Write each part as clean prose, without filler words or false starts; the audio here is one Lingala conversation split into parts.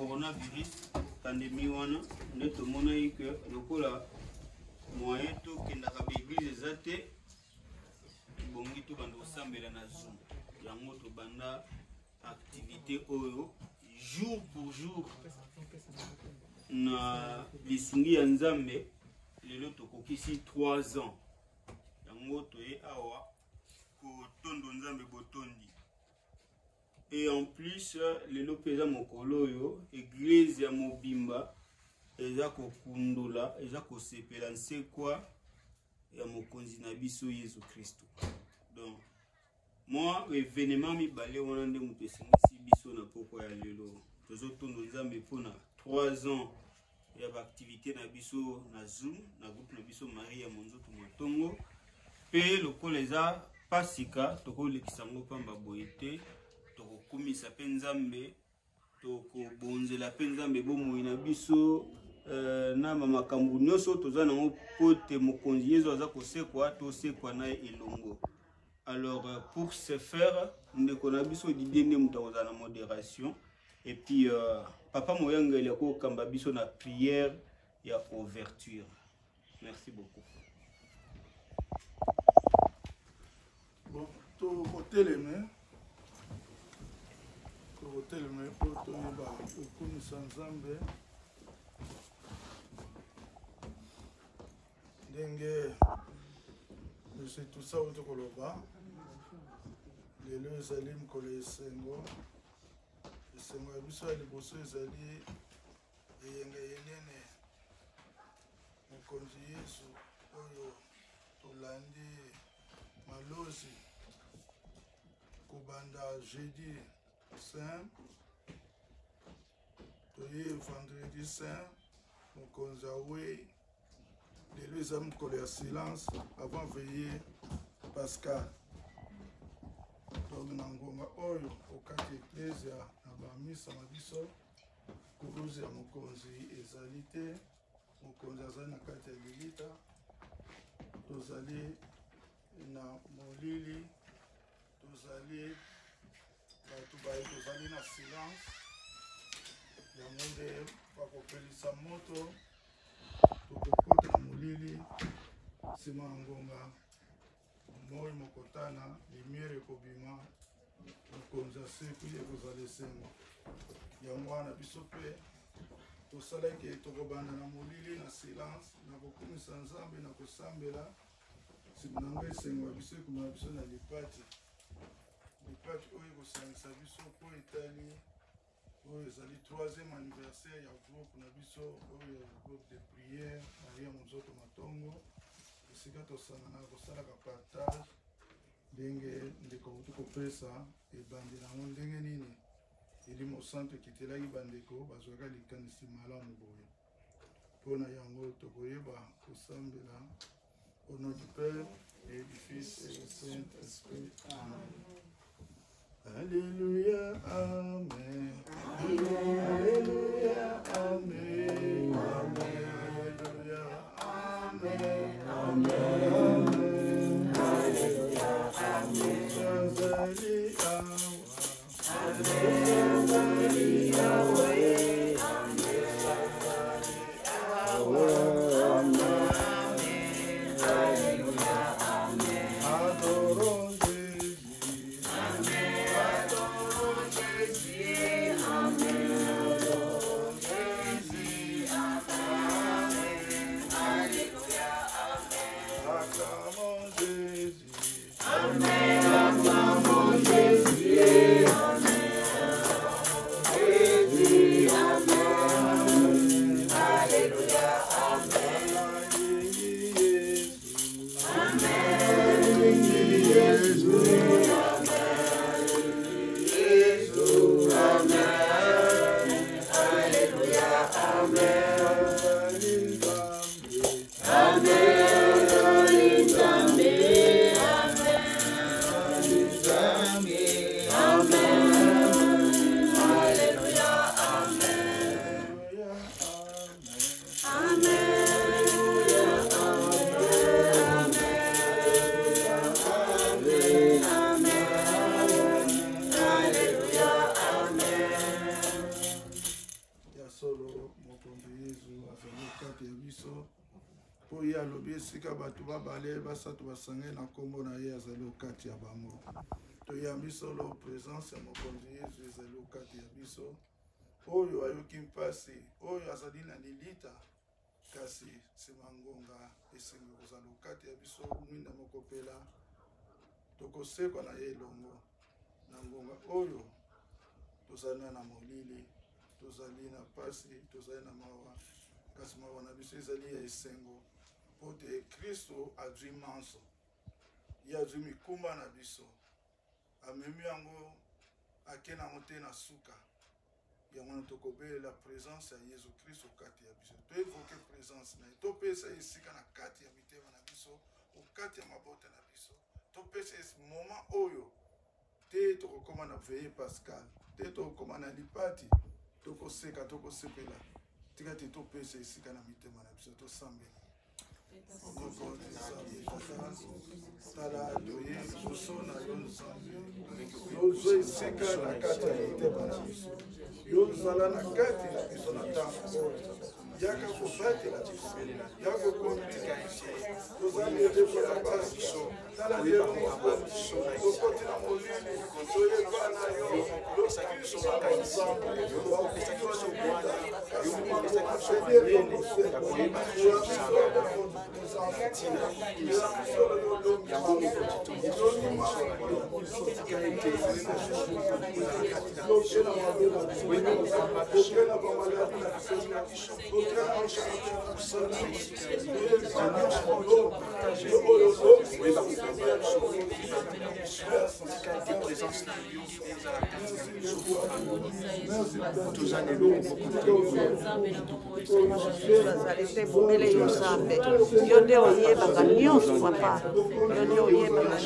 coronavirus pandémie wana nde tomonaki ke lokola moyen tokendaka baeglise eza te bongi tobanda kosambela na Zoom yango tobanda activité oyo jour pour jour na lisungi ya Nzambe lelo tokokisi 3 ans yango toye awa kotondo Nzambe botondi. Et en plus, lelo peza mokolo yo église ya mobimba eza kokundula eza kosepela nsekwa ya mokonzi na biso Yesu Kristo. Donc moi événement mibale wana nde mutu esengisi biso na poko ya lelo tozotondo Nzambe mpona 3 ans ya baaktivité na biso na Zoom na groupe na biso Maria Monzoto Motongo pe lokola eza pasika tokolekisa ngo pamba boye te tokokumisa pe Nzambe tokobonzela pe Nzambe bomoi na biso na makambo nyonso toza nango po te mokonzi Yesu aza kosekwa tosekwa na elongo. Alors pour ce faire ndeko na biso didie nde mutu akozala na modération et puis papa Moyangeli akokamba biso na prière ya ouverture. Merci beaucoup. Bon, tokoteleme po toyeba okumisa Nzambe ndenge monsieur tusa oyo tokoloba lelo ezali mokolo esengo ya biso ya liboso ezali eyenga yenene mokonzi Yesu oyo tolandi malozi kobanda jeudi saint toye vendredi saint mokonzi awe lelo eza mokolo ya silence avant veille pascal. Donc na ngonga oyo okati eklezia na bamisa na biso kuruzi ya mokonzi ezali te mokonzi azali na kati ya lilita tozali na molili tozali bato baye tozali na silence yango nde bakopelisa moto tokokota na molili nsima ya ngonga moi mokotana lumiere ekobima mokonzi asekuli ekozala esengo yango wana biso mpe tosalaki tokobanda na molili na silence na kokumisa Nzambe na kosambela nsima na ngai esengo ya biso ekomela biso na lipati oyo ekosangisa biso mpo etali oyo ezali 3e anniversaire ya groupe na biso oyo ya groupe de prière Maria Monzoto Matongo esika tosangana kosalaka partage ndenge ndeko tokopesa ebandi nango ndenge nini eli mosantu ekitelaki bandeko bazwaka likanisi malamu boye mpona yango tokoyeba kosambela au nom du Père et du Fils et du Saint-Esprit. Amen. Alléluia, Amen. Alléluia, Amen. Amen. Alléluia, Amen. Amen. Alléluia, Amen. Jazali Amen. biso po ye alobi esika bato babale basato basange na nkombo na ye azali okati ya bango toyambi solo présence ya mokonzi yesu ezali okati ya biso oyo ayoki mpasi oyo azali na lilita kasi nsima ngonga esengi kozala okati ya biso mwinda moko pela tokosekwa na ye elongo na ngonga oyo tozali na molili tozali na pasi tozali na mawa kasi mawa na biso ezali ya esengo po te kristo azwi manso ye azwi mikumba na biso amemi yango ake nango te na suka yango wana tokobelela présence ya yesu kristo kati ya biso toevoke présence na ye topesa esika na kati ya mitema na biso okati ya mabota na biso topesa moment oyo te tokokoma na veye pascal te tokokoma na lipati tokoseka tokosepela tika te topesa esika na mitema na biso tosambela tala toye liboso na yo nzambe yozwa esika na kati ya mitema na biso yozala na kati na biso na ntango oyo yaka kobatela biso yaka kokomplika tozali edekola basi tala lelo okoti na molili toyeba na yo lokisaka nzambe bazali yo nzambe yo nde oyebaka nyonso papa yo nde oyebaka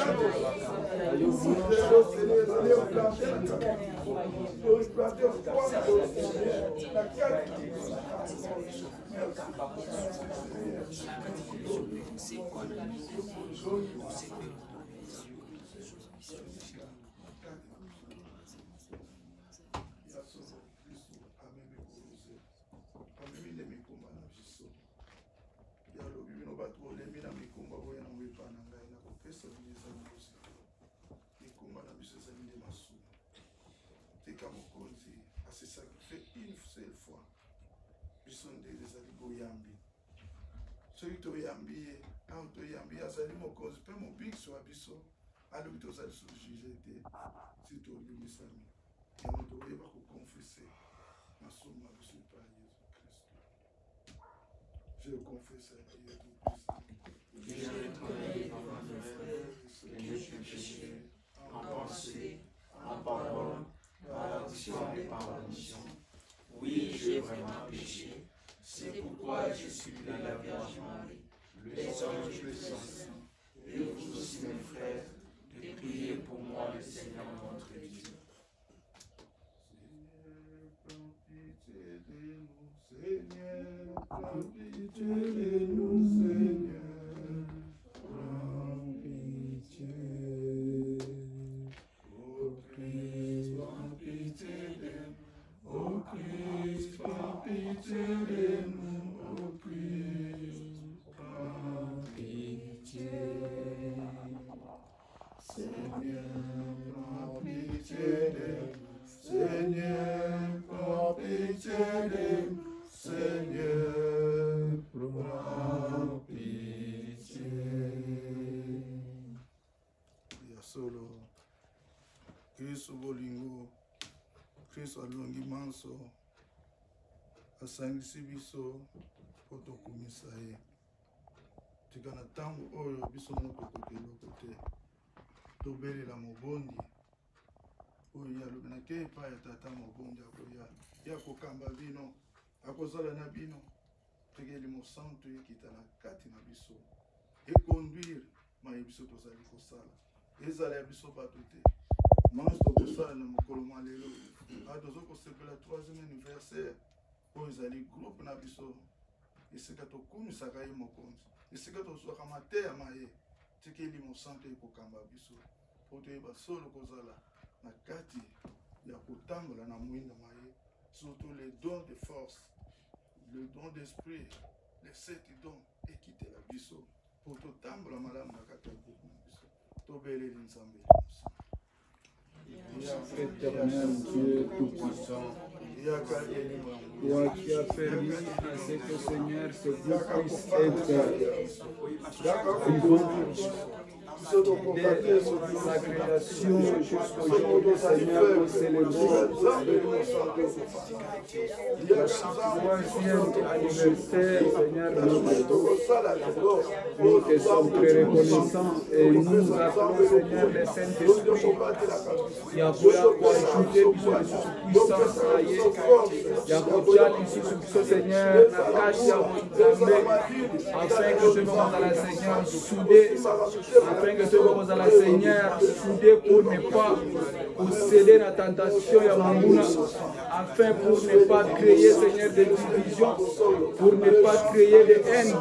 soki toyambi ye aho toyambi ye azali mokonzi mpe mobikisi wa biso alobi tozali sojuge te si tolimbisami yango toyeba kokonfese masumu na biso epai ya yesu kristo je confesse à Dieu tout-puissant que j'ai péché en pensée, en parole, par action et par omission. Oui, j'ai vraiment péché. C'est pourquoi je supplie la Vierge Marie, les anges, les saints, et vous aussi mes frères, de prier pour moi le Seigneur notre Dieu. Seigneur, prends pitié de nous, Seigneur, prends pitié. Ô Christ, prends pitié de nous, ô Christ, prends pitié de nous, ô Christ, prends pitié. Seigneur, prends pitié de nous, Seigneur, prends pitié de nous, Seigneur, prends pitié. Ya solo, Kristo bolingo, Kristo alongi manso, asangisi biso po tokumisa ye. Tika na ntango oyo biso moko tokeloko te, tobelela mobondi oyo alobi nake epai ya tata mobondi akoya ye akokamba bino akozala na bino tekeli mosantu ekita na kati na biso ekonduire maye biso tozali kosala ezala ya biso bato te manso tokosala na mokolo mwa lelo tozo kosepela 3e anniversaire oyo ezali groupe na biso esika tokumisaka ye mokonzi esika tozwaka mateya maye tekeli mosantu ekokamba biso po toyeba solo kozala na kati ya kotambola na mwinda maye surtout les dons de force, le don d'esprit, les 7 dons ekitela biso po totambola malamu na kati ya groupe na biso tobeleli nzambe Éternel Dieu Tout-Puissant, toi qui as permis à ce que Seigneur ce groupe puisse être vivant dès sa création jusqu'aujourd'hui, Seigneur, nous célébrons le 3e anniversaire, Seigneur, de notre groupe. Nous te sommes très reconnaissants et nous appelons, Seigneur, les Saint-Esprit. Yakoya kuajute biso lisusu puissance na ye yakotia lisusu biso Seigneur na kati ya Nzambe afin que ce kozala Seigneur soudé afin que ce kozala Seigneur soudé pour ne pas céder la tentation ya manguna afin pour ne pas créer Seigneur de division pour ne pas créer de haine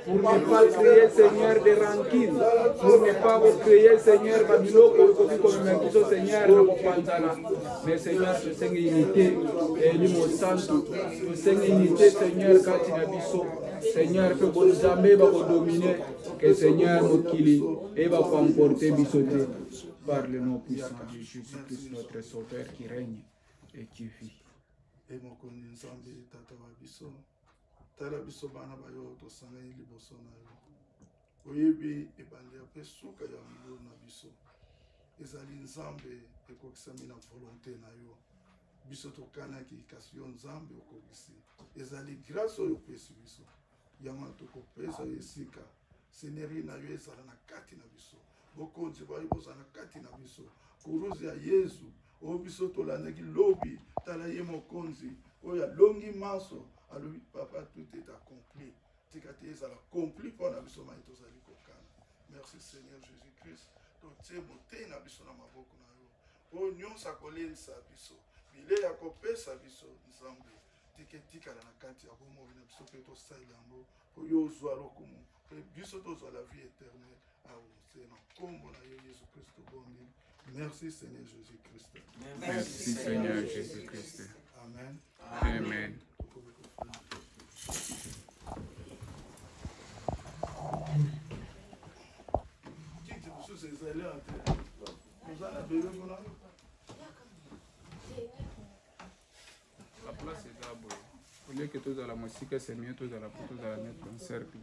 pour ne pas créer Seigneur de rancune pour ne pas créer Seigneur babiloko comme Seigneur mais Seigneur, tu sais unité et l'imo santo, tu sais unité Seigneur quand il a biso, Seigneur que bon jamais va dominer, que Seigneur mokili et va comporter bisoté par le nom puissant de Jésus-Christ notre Sauveur qui règne et qui vit. Et mon connaît Nzambe tata wa biso, tala biso bana bayo to sanga liboso na yo. Oyebi ebande pe suka ya milo na biso. Ezali Nzambe ekokisami na volonté na yo biso tokanaki kasi yo Nzambe okokisi ezali grâce oyo opesi biso yango tokopesa esika seneri na yo ezala na kati na biso bokonzi bwayo bozala na kati na biso kuruzi ya Yesu oyo biso tolandaki lobi tala ye mokonzi oyo alongi maso alobi papa tout est accompli tika te ezala accompli mpo na biso mai tozali kokana. Merci Seigneur Jésus-Christ totie motei na biso na maboko na yo oyo nyonso akolenisa biso bile ya kopesa biso Nzambe tiketikala na kati ya bomoi na biso mpe tosalela yango po yo ozwa lokumu mpe biso tozwa la vie éternelle awose na nkombo na yo Yesu Kristo bongi. Merci Seigneur Jésus-Christ. Merci Seigneur Jésus-Christ. Amen. Amen. La place est d'abord. Au lieu que tous à la musique, c'est mieux tous à la mettre en cercle.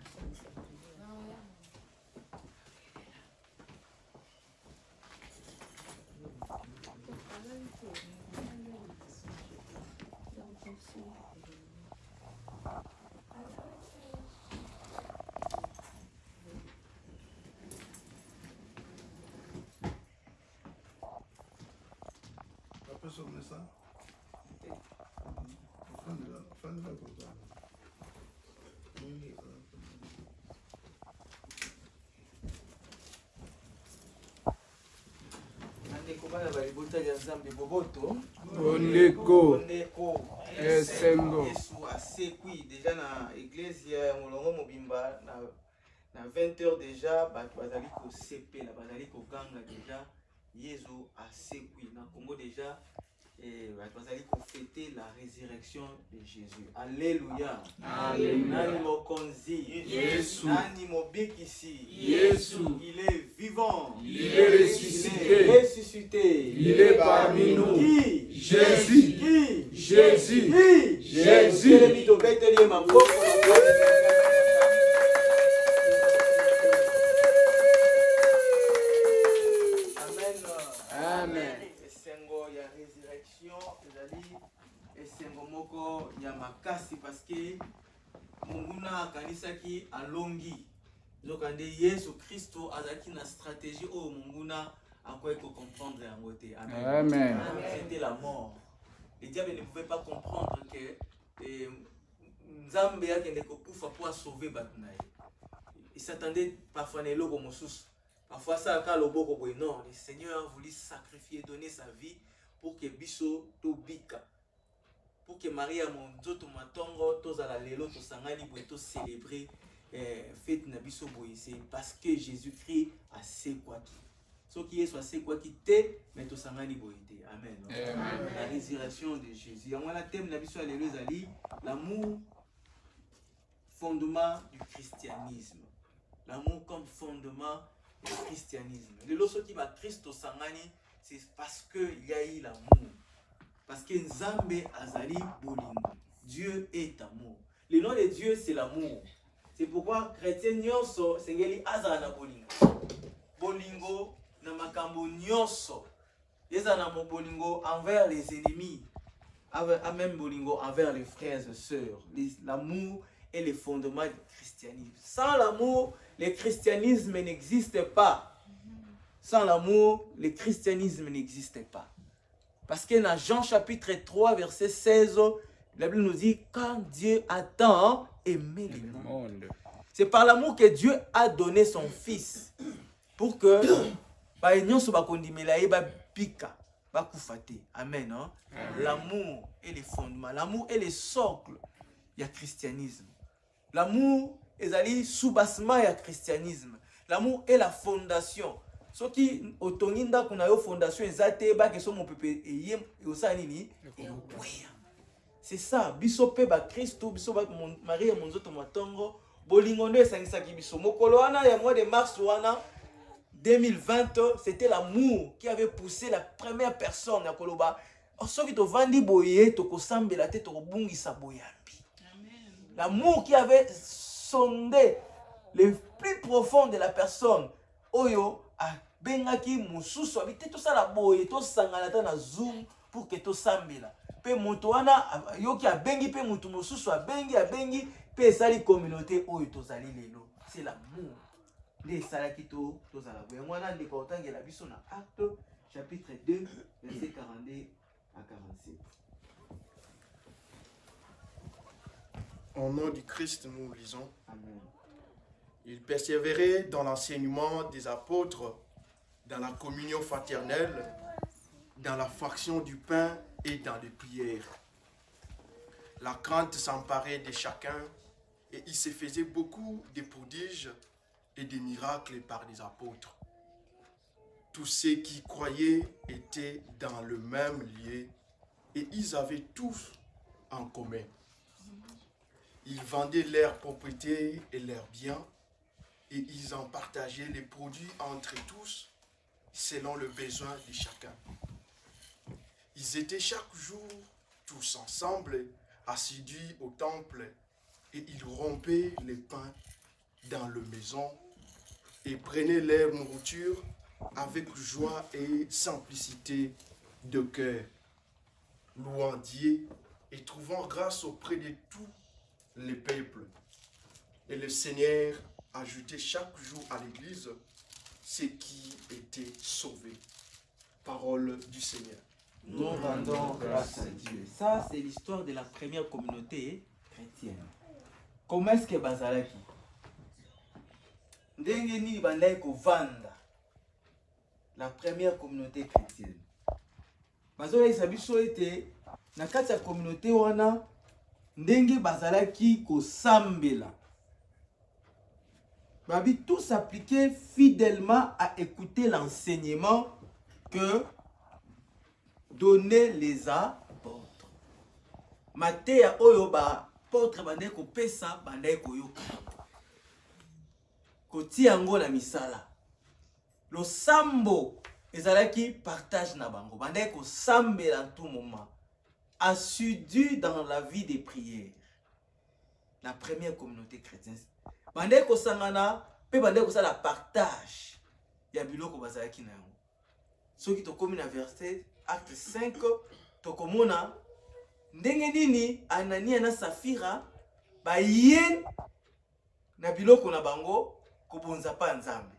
Ondeko Esengo Yesu asekwi déjà na église ya molongo mobimba na 20h déjà bazali ko sepela bazali ko ganga déjà Yesu asekwi na Congo déjà et bazali ko fêter la résurrection de Jésus. Alléluia. Alléluia. Nani mokonzi Yesu. Nani mobikisi Yesu. Il est vivant. Il est ressuscité. Il est ressuscité. Il est parmi nous. Qui? Jésus. Qui? Jésus. Qui? Jésus. Amen. Esengo ya résurrection ezali esengo moko ya makasi parce que monguna akanisaki alongi nzokande Yesu Kristo azaki na stratégie oyo monguna akoki comprendre yango te. Amen. C'était la mort. Le diable ne pouvait pas comprendre que Nzambe akende kokufa pour sauver bato na ye. Il s'attendait parfois na eloko mosusu. Parfois ça a loboko boy non, le Seigneur a voulu sacrifier, donner sa vie pour que biso to bika. Pour que Maria mon nzoto matongo tozala lelo to sangani boy to célébrer fête na biso boy, c'est parce que Jésus-Christ a sé quoi qui. Ce qui est soit c'est quoi qui t'est mais to sangani boy té. Amen. Amen. La résurrection de Jésus. Et moi la thème na biso alléluia ali l'amour fondement du christianisme. L'amour comme fondement du christianisme. Le loso qui va Christ au Sangani, c'est parce qu'il y a eu l'amour. Parce que Nzambe azali bolingo. Dieu est amour. Le nom de Dieu, c'est l'amour. C'est pourquoi chrétien nyonso sengeli azala na bolingo. Bolingo na makambo nyonso. Ezala na bolingo envers les ennemis. Même bolingo envers les frères et sœurs. L'amour est le fondement du christianisme. Sans l'amour, le christianisme n'existe pas. Sans l'amour, le christianisme n'existe pas. Parce que dans Jean chapitre 3, verset 16, la Bible nous dit, quand Dieu a tant aimé le monde, c'est par l'amour que Dieu a donné son Fils. Pour que, amen. Hein? L'amour est le fondement. L'amour est le socle du christianisme. L'amour est le sous-bassement du christianisme. L'amour est la fondation. Ce qui otonginda kuna yo fondation ezate ba ke so mon pepe eyem osanini c'est ça biso pe ba Christo biso ba Marie ya monzoto matongo bolingo ndo esangisa ki biso mokolo wana ya mois de mars wana 2020 c'était l'amour qui avait poussé la première personne ya koloba soki to vandi boye to kosambela te to kobungisa boyambi. L'amour qui avait sondé le plus profond de la personne oyo a bengaki mususu habite tout ça la boye to sangana ta na zoom pour que to sambela pe moto wana yoki a bengi pe mutu mususu a bengi pe sali communauté oyo to zali lelo c'est l'amour les salaki to zala boye wana ndeko otangela biso na Acte chapitre 2 verset 42 à 47. Au nom du Christ, nous lisons. Amen. Il persévérait dans l'enseignement des apôtres, dans la communion fraternelle, dans la fraction du pain et dans les prières. La crainte s'emparait de chacun et il se faisait beaucoup de prodiges et de miracles par les apôtres. Tous ceux qui croyaient étaient dans le même lieu et ils avaient tous en commun. Ils vendaient leurs propriétés et leurs biens et ils en partageaient les produits entre tous selon le besoin de chacun. Ils étaient chaque jour tous ensemble assidus au temple et ils rompaient les pains dans les maisons et prenaient leur nourriture avec joie et simplicité de cœur, louant Dieu et trouvant grâce auprès de tous les peuples. Et le Seigneur ajoutait chaque jour à l'Église ceux qui étaient sauvés. Parole du Seigneur. Nous rendons grâce à Dieu. Ça, c'est l'histoire de la première communauté chrétienne. Comment est-ce que bazalaki? Ndenge ni bandai ko vanda. La première communauté chrétienne. Bazola isabiso ete na kati ya communauté wana ndenge bazalaki ko sambela. Babi tout s'appliquer fidèlement à écouter l'enseignement que donnaient les apôtres. Matéa oyo ba apôtre bandai ko pesa bandai ko yoka. Koti yango na misala. Le sambo ezalaki partage na bango. Bandai ko sambela en tout moment. Assidu dans la vie des prières. La première communauté chrétienne. Bandai ko sangana pe bandai ko sala partage. Ya biloko bazalaki na yango. Soki to komi na verset acte 5 to komona ndenge nini Anania na Safira ba yen na biloko na bango ko bonza pa Nzambe.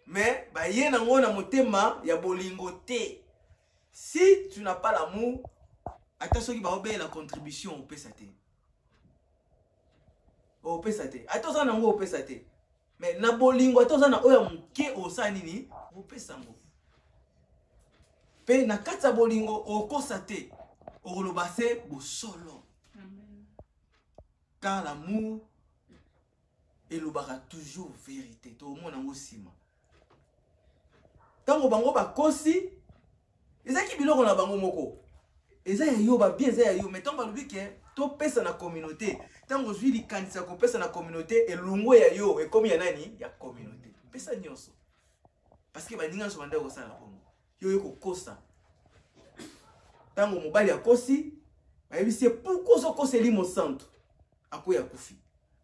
Mais ba yen nango na motema ya bolingo te. Si tu n'as pas l'amour, ata soki ba obé la contribution au pesate. Au pesate. Ata za nango au pesate. Mais na bolingo ata za na oya muke osani ni au pesango. Pe na kati ya bolingo okosa te okolobase bosolo. Car l'amour elobaka toujours vérité. To mona ngo sima. Tango bango bakosi ezaki biloko na bango moko. eza ya yo ba bien eza ya yo mais tant balobi ke to pesa na communauté tant ozwi likanisa ko pesa na communauté elungo ya yo e comme ya nani ya communauté pesa nyonso parce que baninga so banda ko sala bongo yo ko kosa tango mobali akosi ayebisi pourquoi zo koseli mo santo akoya kufi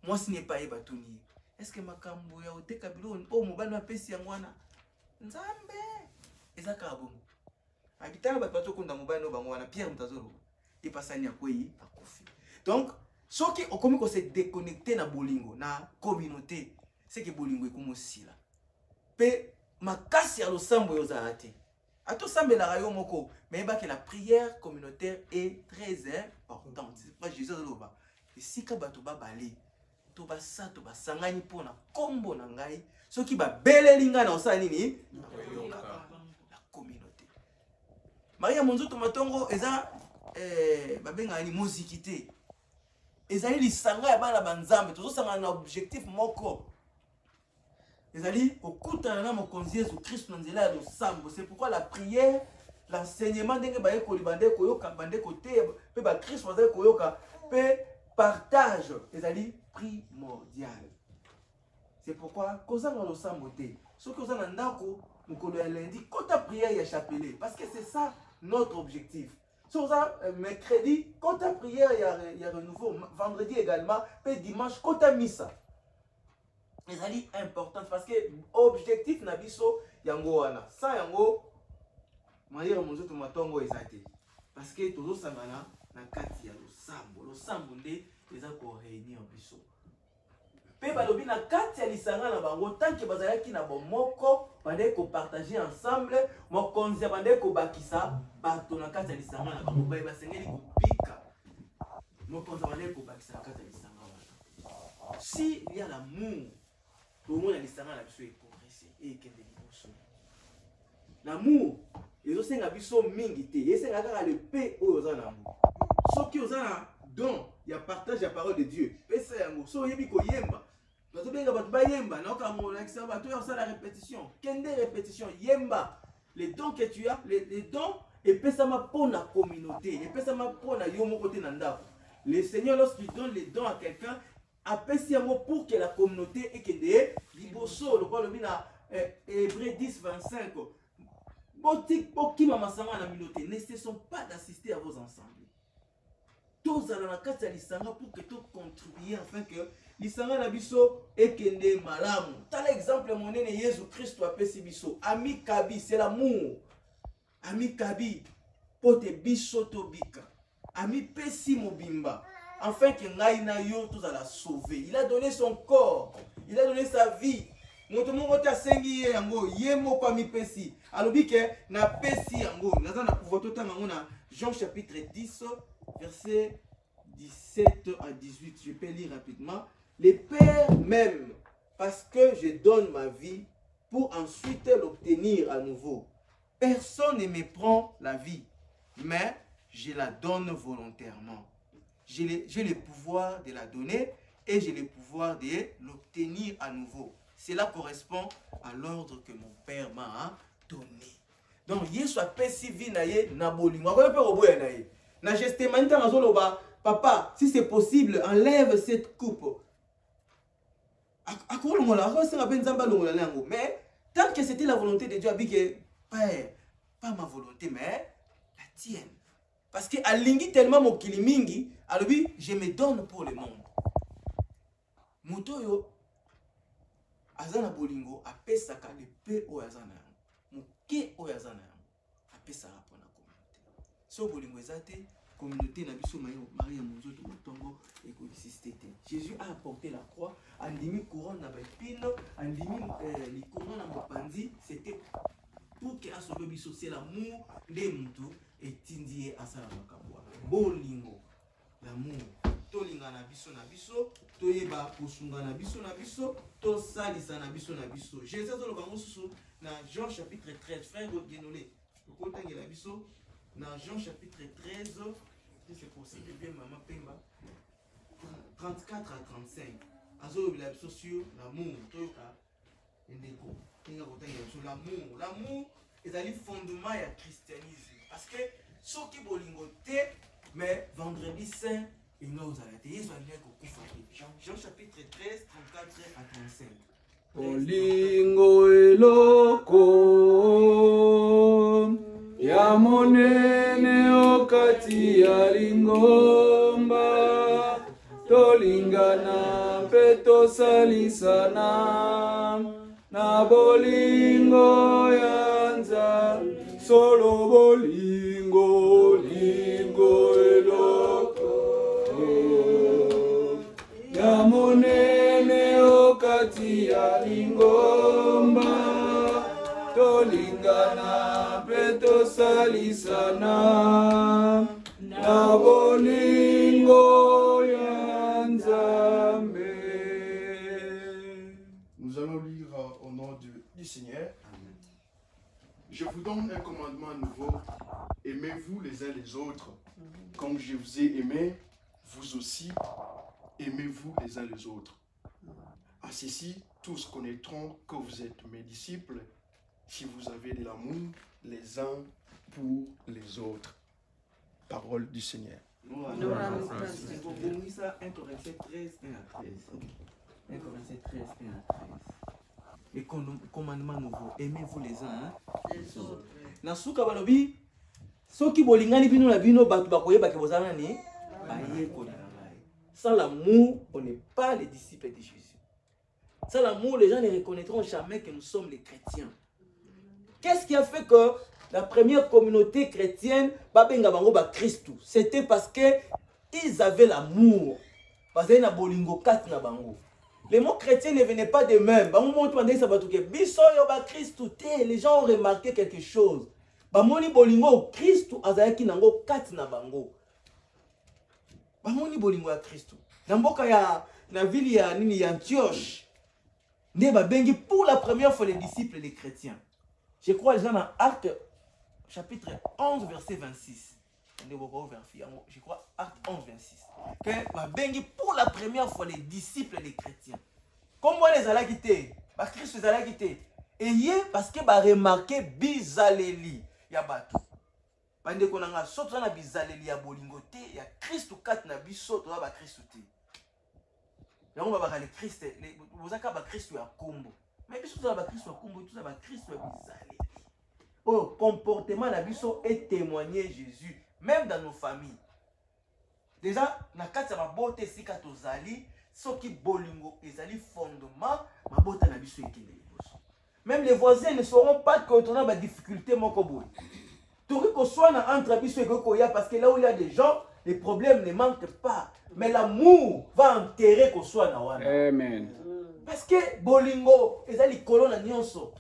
moi ce n'est pas yeba tuni est-ce que makambo ya oteka bilo o mobali na pesi ya mwana nzambe ezaka bongo habitanga bato batokunda mobali no bango wana Pierre Mtazolo epasani akoyi akufi donc soki okomi ko se déconnecter na bolingo na communauté c'est que bolingo ekomosila pe makasi ya losambo yozala te atosambelaka yo moko mais que la prière communautaire est très importante. C'est pas Jésus loba esika bato babale to basa to basangani pona kombo na ngai soki babelelinga na osala nini la communauté. Maria Monzoto Matongo eza babenga ni mozikité ezali lisanga ya bana banzambe tozosanga na objectif moko ezali okutana na mokonzi Yesu Christ na nzela ya losambo. C'est pourquoi la prière l'enseignement ndenge baye ko libande ko yoka bande ko te pe ba Christ bazali ko yoka pe partage ezali primordial. C'est pourquoi kozanga losambo te soki ozana ndako mokolo ya lundi kota prière ya chapelet parce que c'est ça notre objectif. Sur ça mercredi kota prière ya renouveau vendredi également pe dimanche kota missa. Ezali important parce que objectif na biso yango wana sa yango Maria Monzoto Matongo ezate parce que tozo sangana na kati ya losambo nde eza ko réunir biso pe balobi na kati ya lisanga na bango tant que bazalaki na bomoko bande ko partager ensemble mokonzi bande ko bakisa bato na kati ya lisanga na bango ba basengeli ko pika mokonzi bande ko bakisa na kati ya lisanga wana si il y a l'amour tout le monde a lisanga na biso progresser et kende liboso l'amour ezosenga biso mingi te esenga kaka le paix oyo oza nango soki oza na don ya partage ya parole de Dieu pesa yango so oyebi koyemba bazobenga bato bayemba naokamolakisa bato ya osala répétition kende répétition yemba les dons que tu as les dons epesama mpo na communauté epesama mpo na yo moko te na ndako. Le Seigneur lorsqu'il donne les dons à quelqu'un apesi yango pour que la communauté ekende liboso lokola lobi na Hébreux 10:25 ne cessons pas d'assister à vos assemblées. Tous à la carte à l'isanga pour que tout contribue afin que l'isanga na biso ekende malamu. Tal exemple mon nene Jésus Christ a pesi biso. Ami Kabi, c'est l'amour. Ami Kabi, pote biso tobika. Ami pesi mobimba. Afin que ngai na yo tous à la sauver. Il a donné son corps. Il a donné sa vie. Moto mongo ta sengi yango yemo pa mi pesi alobi ke na pesi yango naza na pouvoir to tanga na Jean chapitre 10 verset 17 à 18. Je peux lire rapidement. Les pères m'aiment parce que je donne ma vie pour ensuite l'obtenir à nouveau. Personne ne me prend la vie, mais je la donne volontairement. J'ai le pouvoir de la donner et j'ai le pouvoir de l'obtenir à nouveau. Cela correspond à l'ordre que mon père m'a donné. Donc, Yesu a pesi vi na ye na bolingo. Akoyo pe roboya na ye. Na gestemani ta nazoloba, papa, si c'est possible, enlève cette coupe. Akoyo longola, akoyo senga pe nzamba longola nango. Mais tant que c'était la volonté de Dieu, abike père, pas ma volonté, mais la tienne. Parce que alingi tellement mokili mingi, alobi je me donne pour le monde. Moto yo azana bolingo apesaka le pe o azana moke o azana apesaka pona communauté. So bolingo ezate communauté na biso Maria Monzoto Matongo écosystème. Jésus a apporté la croix, andimi couronne na bapino, andimi li couronne na mopandi, c'était pour que a sauvé biso, c'est l'amour de mutu etindie asala makabwa. Bolingo, l'amour. Tolinga na biso, toyeba kosunga na biso, to salisa na biso. Jésus a bango susu na Jean chapitre 13. Frère Genolé, kotangi la biso na Jean chapitre 13, si c'est possible bien maman Pemba 34 à 35. Azo la biso sur l'amour, toyoka ndeko. Tenga kotangi la biso l'amour. L'amour est le fondement ya christianisme parce que soki bolingo te mais vendredi saint inozala te yesu alingi kokufa te. Jean chapitre 13 34 à 35. Bolingo eloko ya monene okati ya lingomba tolingana mpe tosalisana na bolingo ya Nzambe solo bolingo lingo eloko ya monene okati ya lingomba tolingana mpe tosalisana na bolingo ya Nzambe. Nous allons lire au nom du Seigneur. Amen. Je vous donne un commandement nouveau. Aimez-vous les uns les autres. Comme je vous ai aimé, vous aussi, aimez-vous les uns les autres. À ceci, tous connaîtront que vous êtes mes disciples, si vous avez de l'amour les uns pour les autres. Parole du Seigneur. Nous allons 1 Corinthiens 13, 1 à 13. 1 Corinthiens 13, 1 à 13. Les commandements nouveaux. Aimez-vous les uns les autres. Nasuka balobi, soki bolingani bino na bino batu bakoyeba ke bozana ni bayekoli na ngai. Sans l'amour, on n'est pas les disciples de Jésus. Sans l'amour, les gens ne reconnaîtront jamais que nous sommes les chrétiens. Qu'est-ce qui a fait que la première communauté chrétienne, Babenga Bango ba Christou, c'était parce qu'ils avaient l'amour. Parce qu'ils avaient bolingo kat na bango. Les mots chrétiens ne venaient pas d'eux-mêmes. Les gens ont remarqué quelque chose. Bamoni bolingo Christou azayaki nango kat na bango. Bamoni bolingo ya Christou. Namboka ya na ville ya nini ya Antioche. Ne babengi pour la première fois les disciples les chrétiens. Je crois les gens dans Actes chapitre 11 verset 26. Je crois Acte 11 26. Que babengi pour la première fois les disciples les chrétiens. Comment les ala quitté? Parce que Christ les ala quitté. Et parce que ba remarqué bizaleli ya bato. Bande konanga soto na bizaleli ya bolingo te ya Christ kat na biso to ba Christ te. Yango ba le Christ les bozaka ba Christ ya kombo. Mais biso to ba Christ ya kombo tout ça ba Christ ya bizaleli. Oh, comportement na biso est témoigner Jésus même dans nos familles. Déjà na kati ya bote sika tozali soki bolingo ezali fondement mabota na biso ekende liboso. Même les voisins ne sauront pas que tu as des difficultés moko boy. Tori ko soit na entre biso ekoko ya parce que là où il y a des gens, les problèmes ne manquent pas. Mais l'amour va enterrer ko soit na wana. Amen. Parce que bolingo ezali kolona nyonso.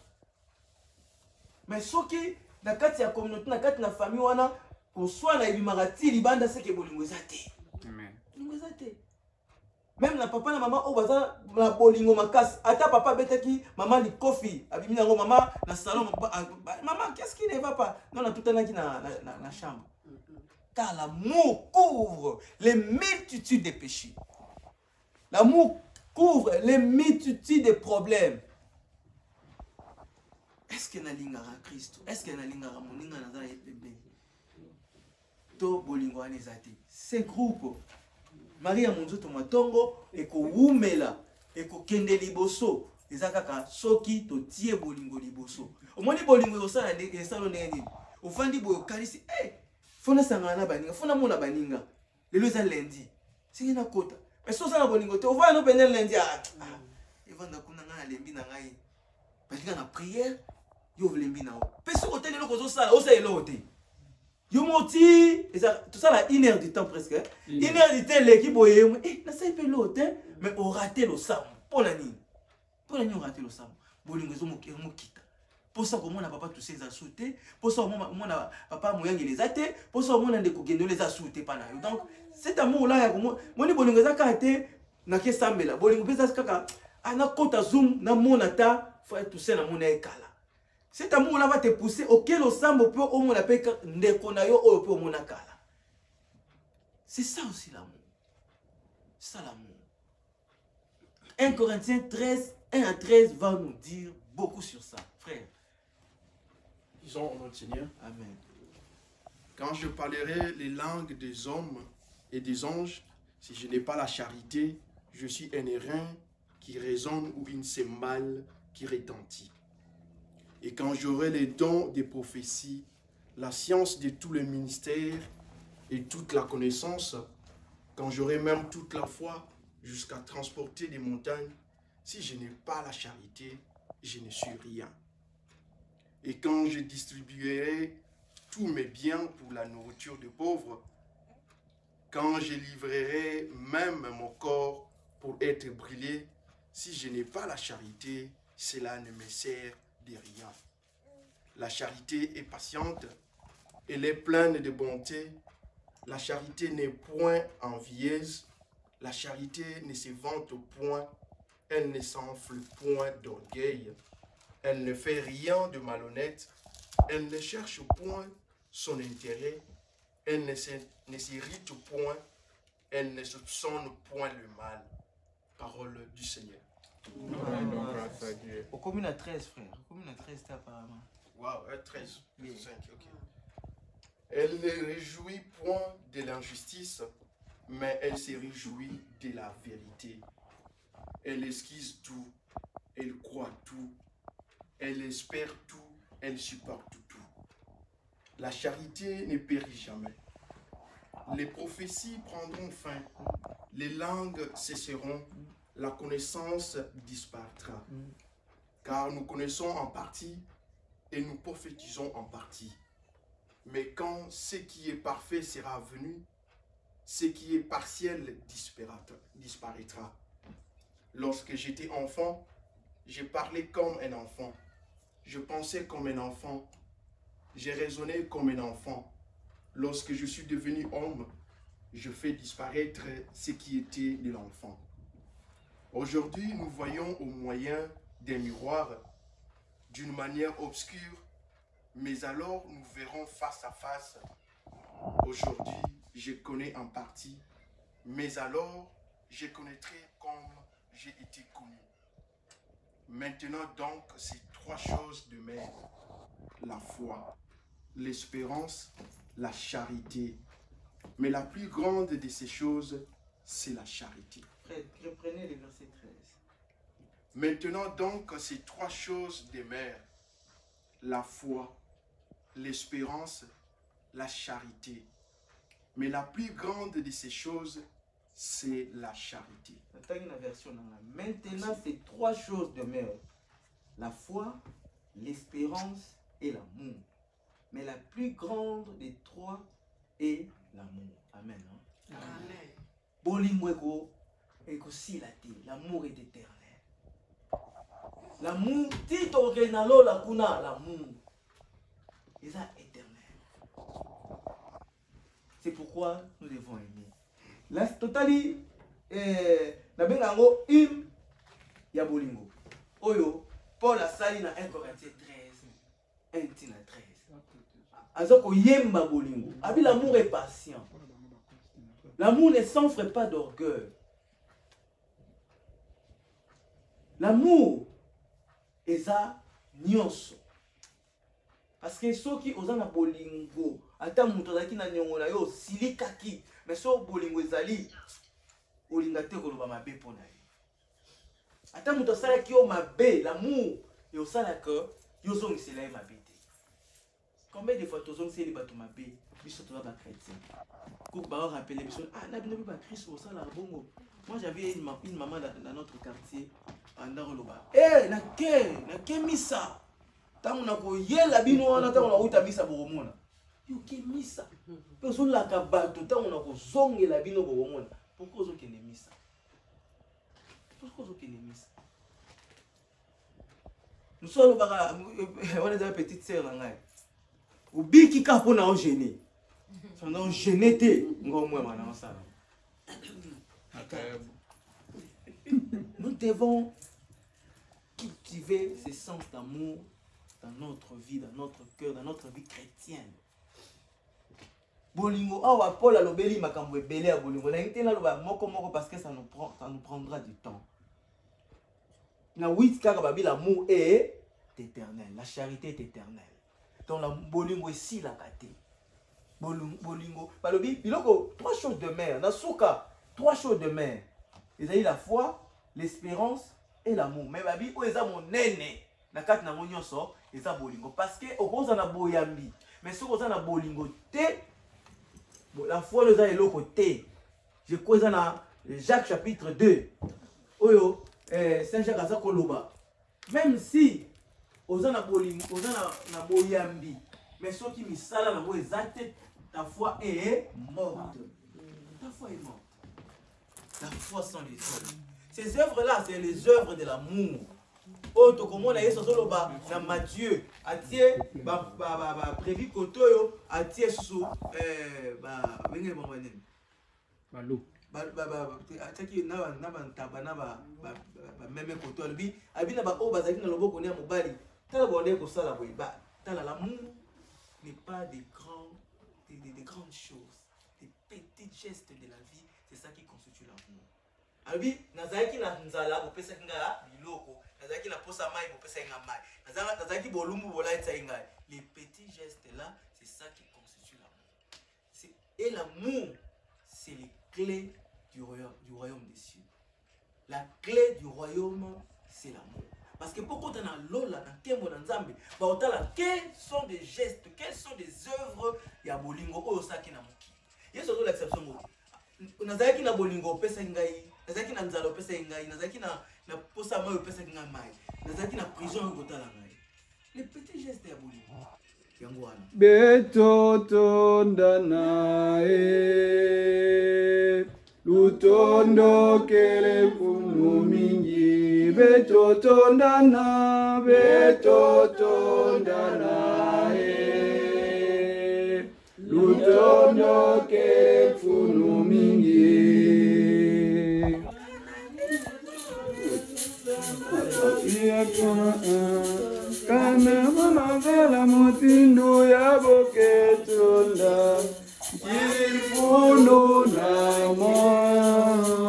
Mais soki na kati ya communauté na kati na famille wana ko soit na ibimagati libanda seke bolingo ezate. Amen. Bolingo ezate. Même na papa na maman o baza na bolingo makasi ata papa betaki maman li kofi abimi nango maman na salon maman qu'est-ce qui ne va pas non na tutanaki na chambre car l'amour couvre les multitudes de péchés. L'amour couvre les multitudes de problèmes. Est-ce que na lingara Christ? Est-ce que na lingara moninga na za yebebe to bolingo anezati ces groupes Maria Munzuto Matongo eko wumela eko kende liboso ezakaka soki to tie bolingo liboso omoni bolingo yosala ndenge esalo neni ofandi boyo kalisi fona sangana baninga fona mona baninga lelo eza lundi singi na kota mais so sala bolingo te ovana no pene lundi evanda kuna ngana lembi na ngai balinga na prière yo lembi na o peso ko tele loko zo sala o sa elo te. Yo moti, tout ça là, 1 heure du temps presque. 1 heure du temps, l'équipe, na ça peut l'autre, mais on raté le sam. Pour la nuit. Pour la nuit, on raté le sam. Bolingo mokita. Pour ça, comment on a papa tous ces assoutés. Pour ça, comment on a papa moyen les athées. Pour ça, comment on a des coquins les assoutés. Donc, cet amour-là, mon bolingo zakate, na ke sambela. Bolingo pesa kaka, ana kota zoom, na monata, faut être tous ces na monekala. Cet amour-là va te pousser auquel au sambo peut au monde appelle ndekonayo au peut au monakala. C'est ça aussi l'amour. C'est ça l'amour. 1 Corinthiens 13, 1 à 13 va nous dire beaucoup sur ça, frère. Disons au nom du Seigneur. Amen. Quand je parlerai les langues des hommes et des anges, si je n'ai pas la charité, je suis un airain qui résonne ou une cymbale qui retentit. Et quand j'aurai les dons des prophéties, la science de tous les ministères et toute la connaissance, quand j'aurai même toute la foi jusqu'à transporter des montagnes, si je n'ai pas la charité, je ne suis rien. Et quand je distribuerai tous mes biens pour la nourriture des pauvres, quand je livrerai même mon corps pour être brûlé, si je n'ai pas la charité, cela ne me sert de rien. La charité est patiente, elle est pleine de bonté. La charité n'est point envieuse, la charité ne se vante point, elle ne s'enfle point d'orgueil, elle ne fait rien de malhonnête, elle ne cherche point son intérêt, elle ne s'irrite point, elle ne soupçonne point le mal. Parole du Seigneur. Grâce à Dieu. Au commune à 13, frère. Au commune à 13, apparemment. Wow, 13, Oui. 5, ok. Elle ne réjouit point de l'injustice, mais elle se réjouit de la vérité. Elle esquisse tout, elle croit tout, elle espère tout, elle supporte tout. La charité ne périt jamais. Les prophéties prendront fin, les langues cesseront, la connaissance disparaîtra. Car nous connaissons en partie et nous prophétisons en partie. Mais quand ce qui est parfait sera venu, ce qui est partiel disparaîtra. Lorsque j'étais enfant, j'ai parlé comme un enfant. Je pensais comme un enfant. J'ai raisonné comme un enfant. Lorsque je suis devenu homme, je fais disparaître ce qui était de l'enfant. Aujourd'hui, nous voyons au moyen d'un miroir, d'une manière obscure, mais alors nous verrons face à face. Aujourd'hui, je connais en partie, mais alors je connaîtrai comme j'ai été connu. Maintenant donc, ces trois choses demeurent: la foi, l'espérance, la charité. Mais la plus grande de ces choses, c'est la charité. Reprenez le verset 13. Maintenant donc, ces trois choses demeurent: la foi, l'espérance, la charité. Mais la plus grande de ces choses, c'est la charité. Maintenant, ces trois choses demeurent: la foi, l'espérance et l'amour. Mais la plus grande des trois est l'amour. Amen. Hein? Amen. L'amour est éternel. L'amour, tito renalo la kuna, l'amour est éternel. C'est pourquoi nous devons aimer. La totali, na bengango im ya bolingo. Oyo, Paul a sali na 1 Corinthiens 13, 1 Tina 13. Azoko yemba bolingo. Abi l'amour est patient. L'amour ne s'enfre pas d'orgueil. L'amour est nyonso. Parce que ceux qui osent na bolingo, ata muto zaki na nyongo na yo silikaki, mais so bolingo ezali olinga te koloba mabe pona ye. Ata muto sala ki yo mabe, l'amour et osala que yo zongisela ye mabe te. Combien de fois tozong seli bato mabe, biso toza ba chrétien. Pour ba rappeler biso, ah na bino ba Christ osala bongo. Moi j'avais une maman dans notre quartier en Daroloba. Eh na ke misa. Tango na ko yela bino wana tango na uta misa boromona. Yo ke misa. Pe so la ka bato tango na ko zongela bino boromona. Pourquoi zo kene misa? Pourquoi zo kene misa? Nous sommes on est une petite sœur là ngai. Ou biki ka pona o gêner. Sondant gêner te ngomwe mana ça. Nous devons cultiver ce sens d'amour dans notre vie, dans notre cœur, dans notre vie chrétienne. Bolingo, awa Paul a lobeli makambo ebele a bolingo. Na ngite na loba moko parce que ça nous prendra du temps. Na 8 kaka babi l'amour est éternel, la charité est éternelle. Donc la bolingo est si la kate. bolingo balobi biloko 3 choses de mer na suka 3 choses de mer ezali la foi l'espérance et l'amour mais babi o eza monene na kati na nyonso eza bolingo parce que okoza na boyambi mais soki oza na bolingo te la foi eza eloko te je crois na Jacques chapitre 2 oyo Saint Jacques aza koloba même si oza na bolingo oza na boyambi mais soki misala na eza te ta foi est morte. Ta foi est morte. La foi sans les œuvres. Ces œuvres-là, c'est les œuvres de l'amour. Autre comme on a eu sur na Matthieu, atie prévu kotoyo, atie sous venez bon Balou. Ataki na taba na même kotoyo bi abina ba o bazaki na loboko ne mobali. Tala bonde ko sala boiba. Tala l'amour n'est pas des grandes choses, des petits gestes de la vie, c'est ça qui constitue l'amour. Alors, nazaki na nzala bopesa kinga biloko, nazaki na posa mai bopesa kinga mai, nazaki bolumbu bolaita kinga. Les petits gestes là, c'est ça qui constitue l'amour. Et l'amour, c'est les clés du royaume des cieux. La clé du royaume, c'est l'amour. Parce que pourquoi tu as lola dans Kembo dans Zambie, quels sont des gestes, quelles sont des œuvres ya bolingo oyo saki na moki. Il y a surtout l'exception moti. Nazaki na bolingo pesa ngai, nazaki na nzalo pesa ngai, nazaki na posa mai pesa ngai mai, nazaki na prison ko tala ngai. Les petits gestes ya bolingo. Yango wana. Betoto ndana lutondo kele kunu mingi. Betoto ndana lutondo kele kunu mingi. Kana mama mutindo ya boketunda kifunu na mono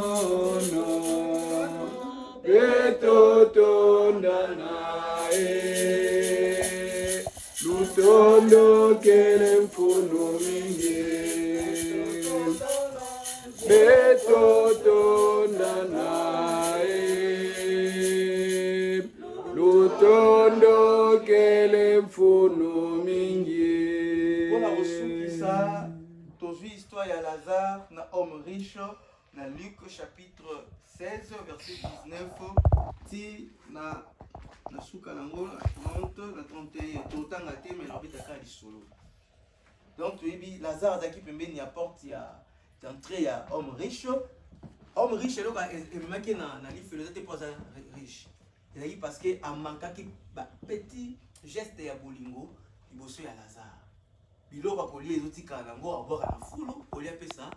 betoto ndanae lutondo kele mfunu mingi betoto ndanae lutondo kele mfunu mingi. Histoire ya Lazare na homme riche na Luc chapitre 16 verset 19 ti na suka nango na 30 na 31 totanga te mais lobetaka lisolo. Donc tu dis Lazare azaki pembeni ya porte ya d'entrée ya homme riche donc ememaki na philosophie pour être riche. Et parce que amankaki ba petit geste ya bolingo liboso ya Lazare. Biloko kolia ezotika nango abwaka na fulu kolia pesa